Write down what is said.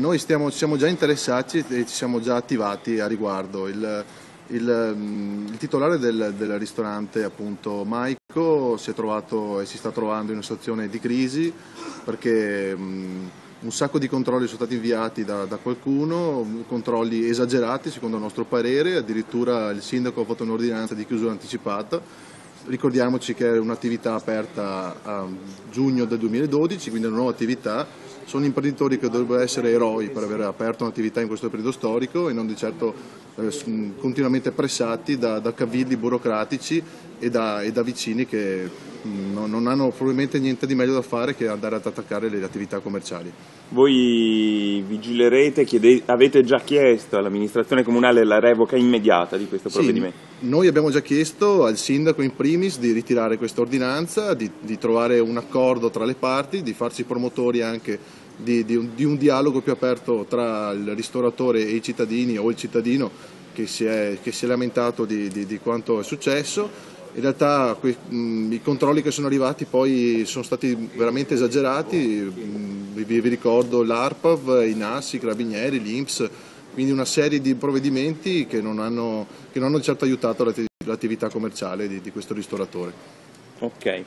Noi ci siamo già interessati e ci siamo già attivati a riguardo. Il titolare del ristorante, appunto, Maico, si è trovato e si sta trovando in una situazione di crisi perché un sacco di controlli sono stati inviati da qualcuno, controlli esagerati secondo il nostro parere, addirittura il sindaco ha fatto un'ordinanza di chiusura anticipata. Ricordiamoci che è un'attività aperta a giugno del 2012, quindi è una nuova attività. Sono imprenditori che dovrebbero essere eroi per aver aperto un'attività in questo periodo storico e non di certo continuamente pressati da cavilli burocratici e da vicini che non hanno probabilmente niente di meglio da fare che andare ad attaccare le attività commerciali. Voi vigilerete, avete già chiesto all'amministrazione comunale la revoca immediata di questo provvedimento? Sì, noi abbiamo già chiesto al sindaco in primis di ritirare questa ordinanza, di trovare un accordo tra le parti, di farsi promotori anche di un dialogo più aperto tra il ristoratore e i cittadini o il cittadino che si è lamentato di quanto è successo. In realtà i controlli che sono arrivati poi sono stati veramente esagerati, vi ricordo l'ARPAV, i NAS, i Carabinieri, l'INPS, quindi una serie di provvedimenti che non hanno certo aiutato l'attività commerciale di questo ristoratore. Ok.